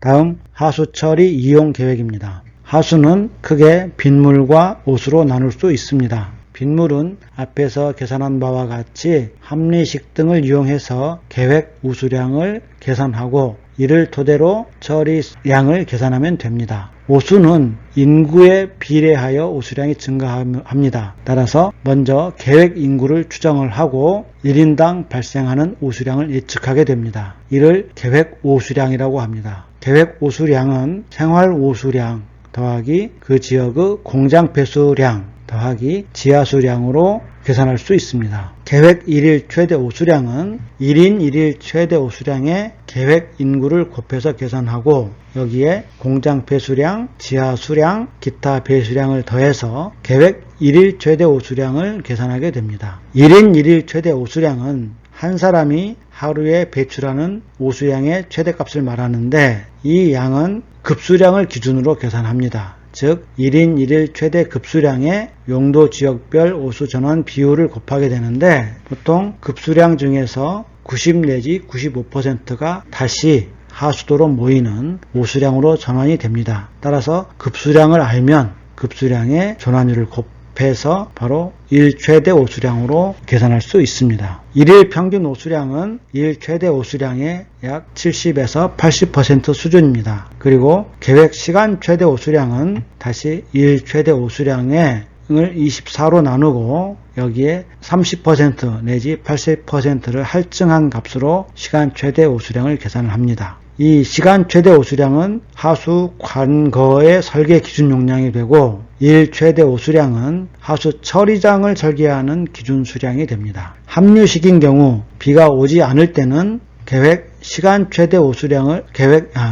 다음 하수 처리 이용 계획입니다. 하수는 크게 빗물과 오수로 나눌 수 있습니다. 빗물은 앞에서 계산한 바와 같이 합리식 등을 이용해서 계획 우수량을 계산하고 이를 토대로 처리량을 계산하면 됩니다. 오수는 인구에 비례하여 우수량이 증가합니다. 따라서 먼저 계획 인구를 추정을 하고 1인당 발생하는 우수량을 예측하게 됩니다. 이를 계획 오수량이라고 합니다. 계획 오수량은 생활 오수량 더하기 그 지역의 공장 배수량 더하기 지하수량으로 계산할 수 있습니다. 계획 1일 최대 오수량은 1인 1일 최대 오수량의 계획 인구를 곱해서 계산하고 여기에 공장 배수량, 지하수량, 기타 배수량을 더해서 계획 1일 최대 오수량을 계산하게 됩니다. 1인 1일 최대 오수량은 한 사람이 하루에 배출하는 오수량의 최대값을 말하는데 이 양은 급수량을 기준으로 계산합니다. 즉 1인 1일 최대 급수량의 용도 지역별 오수 전원 비율을 곱하게 되는데 보통 급수량 중에서 90 내지 95%가 다시 하수도로 모이는 오수량으로 전환이 됩니다. 따라서 급수량을 알면 급수량의 전환율을 곱해서 바로 1 최대 오수량으로 계산할 수 있습니다. 1일 평균 오수량은 1 최대 오수량의 약 70에서 80% 수준입니다. 그리고 계획 시간 최대 오수량은 다시 1 최대 오수량을 24로 나누고 여기에 30% 내지 80%를 할증한 값으로 시간 최대 오수량을 계산을 합니다. 이 시간 최대 오수량은 하수 관거의 설계 기준 용량이 되고 1 최대 오수량은 하수 처리장을 설계하는 기준 수량이 됩니다. 합류식인 경우 비가 오지 않을 때는 계획 시간 최대 오수량을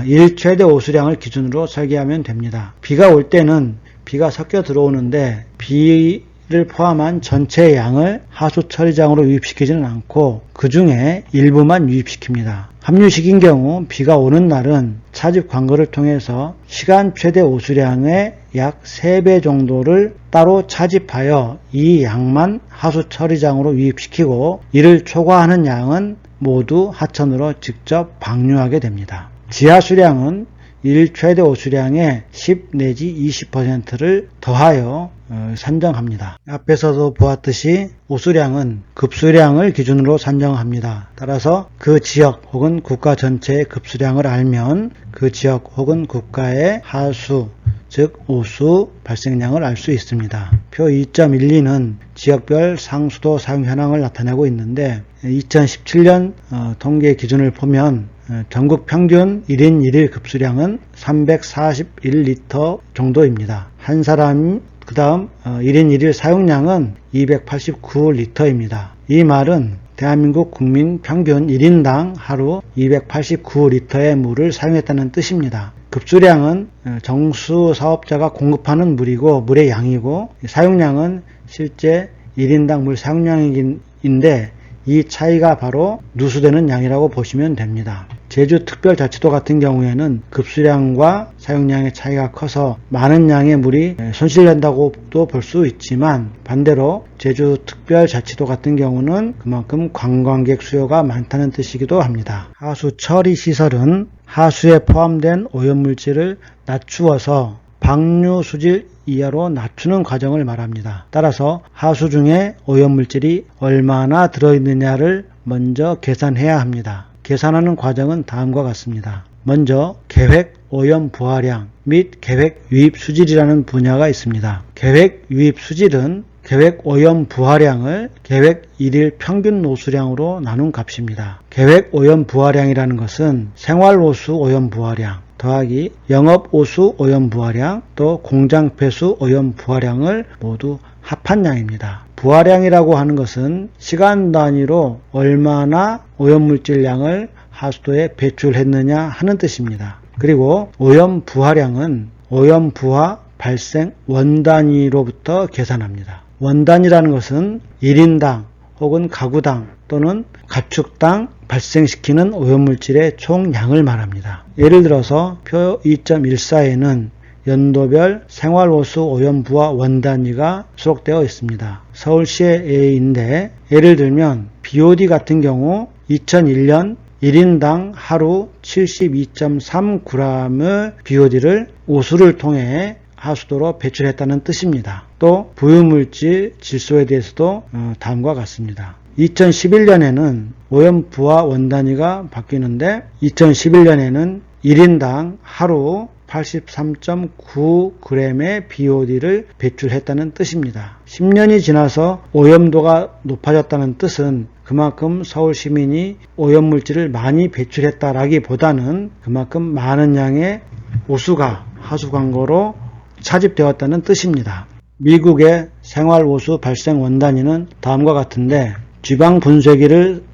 1 최대 오수량을 기준으로 설계하면 됩니다. 비가 올 때는 비가 섞여 들어오는데 비를 포함한 전체 양을 하수 처리장으로 유입시키지는 않고 그 중에 일부만 유입시킵니다. 합류식인 경우 비가 오는 날은 차집 관거를 통해서 시간 최대 오수량의 약 3배 정도를 따로 차집하여 이 양만 하수 처리장으로 유입시키고 이를 초과하는 양은 모두 하천으로 직접 방류하게 됩니다. 지하수량은 1 최대 오수량의 10 내지 20%를 더하여 산정합니다. 앞에서도 보았듯이 오수량은 급수량을 기준으로 산정합니다. 따라서 그 지역 혹은 국가 전체의 급수량을 알면 그 지역 혹은 국가의 하수, 즉 오수 발생량을 알 수 있습니다. 표 2.12는 지역별 상수도 사용 현황을 나타내고 있는데 2017년 통계 기준을 보면 전국 평균 1인 1일 급수량은 341리터 정도입니다. 한 사람 그 다음 1인 1일 사용량은 289리터입니다. 이 말은 대한민국 국민 평균 1인당 하루 289리터의 물을 사용했다는 뜻입니다. 급수량은 정수 사업자가 공급하는 물이고 물의 양이고 사용량은 실제 1인당 물 사용량인데 이 차이가 바로 누수되는 양이라고 보시면 됩니다. 제주특별자치도 같은 경우에는 급수량과 사용량의 차이가 커서 많은 양의 물이 손실된다고도 볼 수 있지만 반대로 제주특별자치도 같은 경우는 그만큼 관광객 수요가 많다는 뜻이기도 합니다. 하수 처리 시설은 하수에 포함된 오염물질을 낮추어서 방류 수질 이하로 낮추는 과정을 말합니다. 따라서 하수 중에 오염물질이 얼마나 들어있느냐를 먼저 계산해야 합니다. 계산하는 과정은 다음과 같습니다. 먼저 계획 오염 부하량 및 계획 유입 수질이라는 분야가 있습니다. 계획 유입 수질은 계획 오염 부하량을 계획 1일 평균 오수량으로 나눈 값입니다. 계획 오염 부하량이라는 것은 생활오수 오염 부하량 더하기 영업오수 오염 부하량 또 공장 배수 오염 부하량을 모두 합한 양입니다. 부하량이라고 하는 것은 시간 단위로 얼마나 오염물질량을 하수도에 배출했느냐 하는 뜻입니다. 그리고 오염 부하량은 오염 부하 발생 원 단위로부터 계산합니다. 원 단위라는 것은 1인당 혹은 가구당 또는 가축당 발생시키는 오염물질의 총량을 말합니다. 예를 들어서 표 2.14에는 연도별 생활오수 오염부하 원단위가 수록되어 있습니다. 서울시의 A인데 예를 들면 BOD 같은 경우 2001년 1인당 하루 72.3g의 BOD를 오수를 통해 하수도로 배출했다는 뜻입니다. 또 부유물질 질소에 대해서도 다음과 같습니다. 2011년에는 오염 부하 원단위가 바뀌는데 2011년에는 1인당 하루 83.9g의 BOD를 배출했다는 뜻입니다. 10년이 지나서 오염도가 높아졌다는 뜻은 그만큼 서울 시민이 오염물질을 많이 배출했다라기보다는 그만큼 많은 양의 오수가 하수광고로 차집되었다는 뜻입니다. 미국의 생활오수 발생 원단위는 다음과 같은데 지방 분쇄기를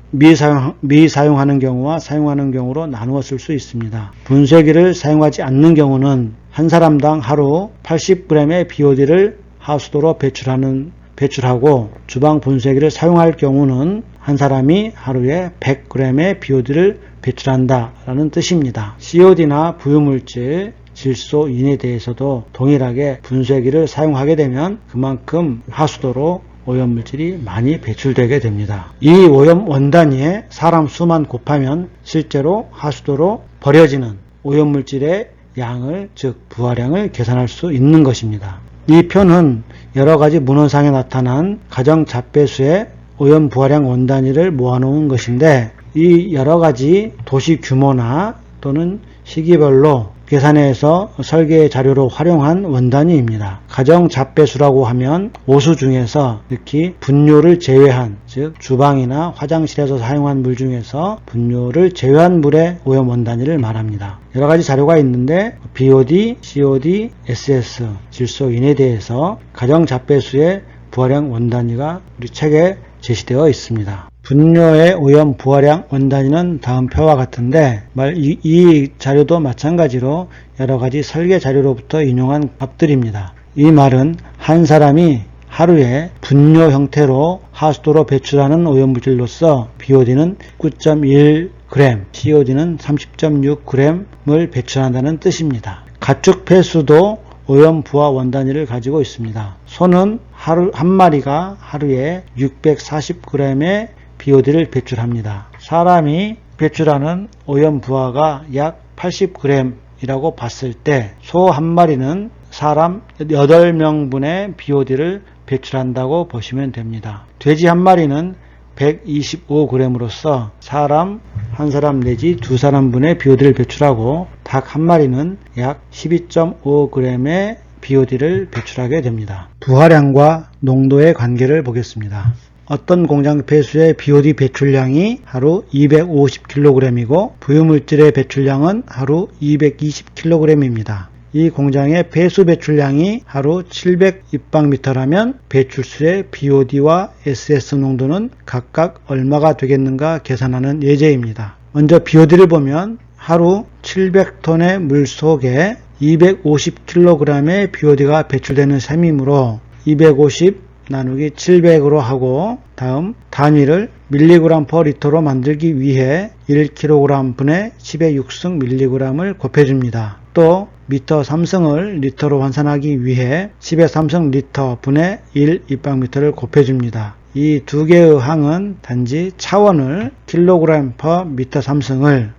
미사용하는 경우와 사용하는 경우로 나누어 쓸 수 있습니다. 분쇄기를 사용하지 않는 경우는 한 사람당 하루 80g의 BOD를 하수도로 배출하고 주방 분쇄기를 사용할 경우는 한 사람이 하루에 100g의 BOD를 배출한다라는 뜻입니다. COD나 부유물질 질소인에 대해서도 동일하게 분쇄기를 사용하게 되면 그만큼 하수도로 오염물질이 많이 배출되게 됩니다. 이 오염 원단위에 사람 수만 곱하면 실제로 하수도로 버려지는 오염물질의 양을, 즉 부하량을 계산할 수 있는 것입니다. 이 표는 여러가지 문헌상에 나타난 가정자배수의 오염 부하량 원단위를 모아놓은 것인데 이 여러가지 도시 규모나 또는 시기별로 계산해서 설계 자료로 활용한 원단위입니다. 가정자배수라고 하면 오수 중에서 특히 분뇨를 제외한, 즉 주방이나 화장실에서 사용한 물 중에서 분뇨를 제외한 물의 오염 원단위를 말합니다. 여러가지 자료가 있는데 BOD, COD, SS, 질소인에 대해서 가정자배수의 부하량 원단위가 우리 책에 제시되어 있습니다. 분뇨의 오염 부하량 원단위는 다음 표와 같은데 이 자료도 마찬가지로 여러가지 설계 자료로부터 인용한 값들입니다. 이 말은 한 사람이 하루에 분뇨 형태로 하수도로 배출하는 오염물질로서 BOD는 9.1g, COD는 30.6g을 배출한다는 뜻입니다. 가축 폐수도 오염 부하 원단위를 가지고 있습니다. 소는 한 마리가 하루에 640g의 BOD를 배출합니다. 사람이 배출하는 오염 부하가 약 80g이라고 봤을 때 소 한 마리는 사람 8명분의 BOD를 배출한다고 보시면 됩니다. 돼지 한 마리는 125g으로서 사람 한 사람 내지 두 사람분의 BOD를 배출하고 닭 한 마리는 약 12.5g의 BOD를 배출하게 됩니다. 부하량과 농도의 관계를 보겠습니다. 어떤 공장 폐수의 BOD 배출량이 하루 250kg이고 부유물질의 배출량은 하루 220kg입니다. 이 공장의 폐수 배출량이 하루 700입방미터라면 배출수의 BOD와 SS 농도는 각각 얼마가 되겠는가 계산하는 예제입니다. 먼저 BOD를 보면 하루 700톤의 물 속에 250kg의 BOD가 배출되는 셈이므로 250 나누기 700으로 하고 다음 단위를 mg/L로 만들기 위해 1kg 분의 10의 6승 mg을 곱해줍니다. 또 미터 3승을 리터로 환산하기 위해 10의 3승 리터 분의 1 입방미터를 곱해줍니다. 이 두 개의 항은 단지 차원을 kg/미터 3승을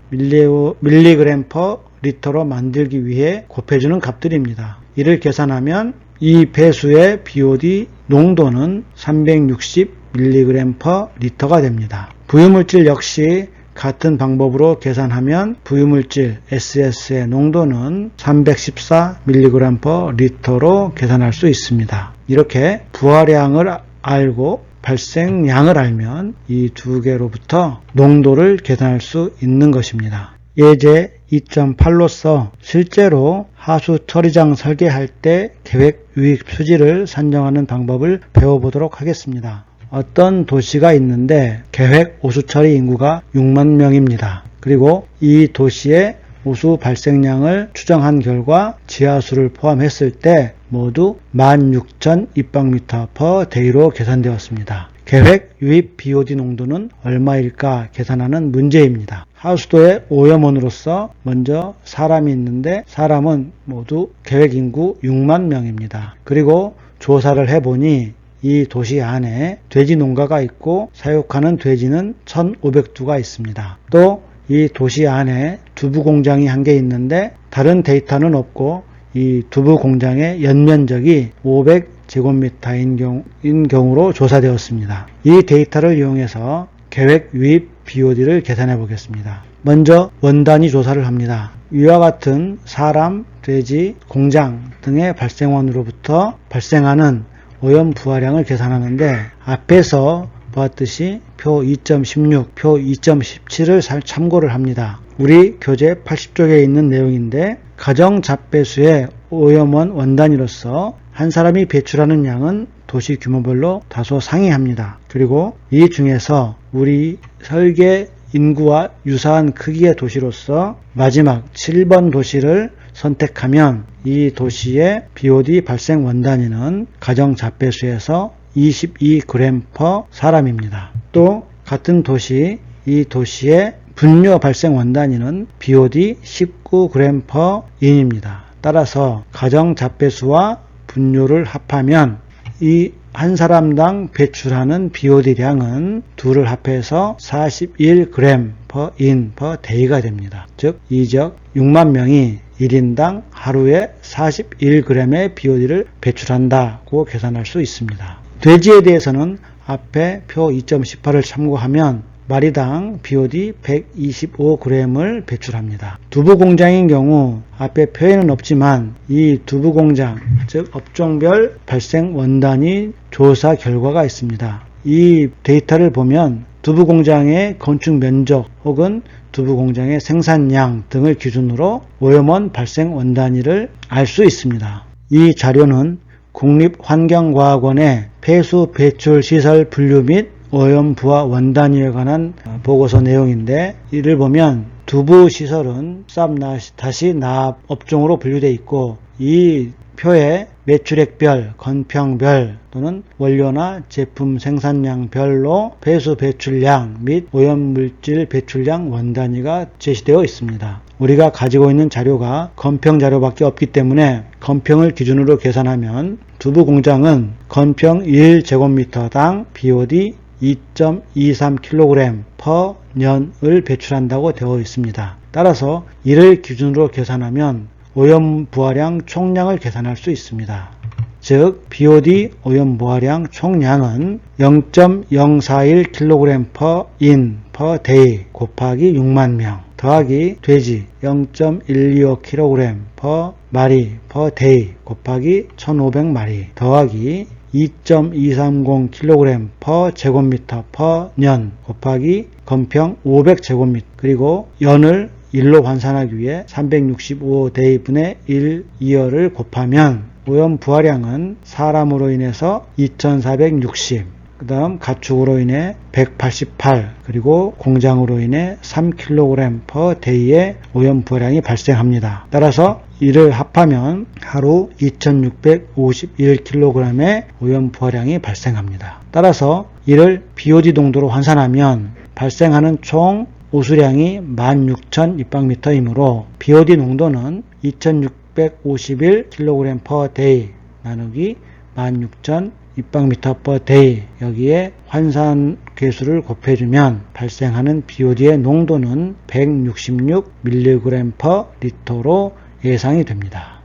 mg/리터로 만들기 위해 곱해주는 값들입니다. 이를 계산하면 이 배수의 BOD 농도는 360mg/리터가 됩니다. 부유물질 역시 같은 방법으로 계산하면 부유물질 SS의 농도는 314mg/리터로 계산할 수 있습니다. 이렇게 부하량을 알고 발생량을 알면 이 두 개로부터 농도를 계산할 수 있는 것입니다. 예제 2.8로서 실제로 하수 처리장 설계할 때 계획 유입 수지를 산정하는 방법을 배워보도록 하겠습니다. 어떤 도시가 있는데 계획 오수 처리 인구가 6만 명입니다. 그리고 이 도시의 오수 발생량을 추정한 결과 지하수를 포함했을 때 모두 16,000입방미터/day로 계산되었습니다. 계획 유입 BOD 농도는 얼마일까 계산하는 문제입니다. 하수도의 오염원으로서 먼저 사람이 있는데 사람은 모두 계획 인구 6만 명입니다. 그리고 조사를 해보니 이 도시 안에 돼지 농가가 있고 사육하는 돼지는 1,500두가 있습니다. 또 이 도시 안에 두부 공장이 한 개 있는데 다른 데이터는 없고 이 두부 공장의 연면적이 500제곱미터인 경우로 조사되었습니다. 이 데이터를 이용해서 계획 유입 BOD를 계산해 보겠습니다. 먼저 원단위 조사를 합니다. 위와 같은 사람, 돼지, 공장 등의 발생원으로부터 발생하는 오염 부하량을 계산하는데 앞에서 보았듯이 표 2.16, 표 2.17을 참고를 합니다. 우리 교재 80쪽에 있는 내용인데 가정 잡배수의 오염원 원단위로서 한 사람이 배출하는 양은 도시 규모별로 다소 상이합니다. 그리고 이 중에서 우리 설계 인구와 유사한 크기의 도시로서 마지막 7번 도시를 선택하면 이 도시의 BOD 발생 원단위는 가정 잡배수에서 22g/. 사람입니다. 또 같은 도시, 이 도시의 분뇨 발생 원단위는 BOD 19g/인입니다. 따라서 가정 잡배수와 분뇨를 합하면 이 한 사람당 배출하는 BOD량은 둘을 합해서 41g/in/day가 됩니다. 즉 이적 6만 명이 1인당 하루에 41g의 BOD를 배출한다고 계산할 수 있습니다. 돼지에 대해서는 앞에 표 2.18을 참고하면 마리당 BOD 125g을 배출합니다. 두부 공장인 경우 앞에 표에는 없지만 이 두부 공장, 즉 업종별 발생 원단위 조사 결과가 있습니다. 이 데이터를 보면 두부 공장의 건축 면적 혹은 두부 공장의 생산량 등을 기준으로 오염원 발생 원단위를 알 수 있습니다. 이 자료는 국립환경과학원의 폐수 배출 시설 분류 및 오염 부하 원단위에 관한 보고서 내용인데 이를 보면 두부 시설은 쌉 다시 납 업종으로 분류되어 있고 이 표에 매출액별, 건평별 또는 원료나 제품 생산량별로 폐수 배출량 및 오염물질 배출량 원단위가 제시되어 있습니다. 우리가 가지고 있는 자료가 건평 자료밖에 없기 때문에 건평을 기준으로 계산하면 두부 공장은 건평 1제곱미터당 BOD 2.23kg/년을 배출한다고 되어 있습니다. 따라서 이를 기준으로 계산하면 오염 부하량 총량을 계산할 수 있습니다. 즉 BOD 오염 부하량 총량은 0.041kg/in/day 곱하기 6만 명 더하기 돼지 0.125kg/마리/day 곱하기 1500마리 더하기 2.230kg/제곱미터/년 곱하기 건평 500제곱미터 그리고 연을 1로 환산하기 위해 365데이분의 1 이어를 곱하면 오염 부하량은 사람으로 인해서 2460, 그 다음 가축으로 인해 188, 그리고 공장으로 인해 3kg/day의 오염 부하량이 발생합니다. 따라서 이를 합하면 하루 2651kg의 오염 부하량이 발생합니다. 따라서 이를 BOD 농도로 환산하면 발생하는 총 오수량이 16,000 입방미터이므로 BOD 농도는 2651kg/day 나누기 16,000 입방미터/day 여기에 환산 계수를 곱해주면 발생하는 BOD의 농도는 166mg/L로 예상이 됩니다.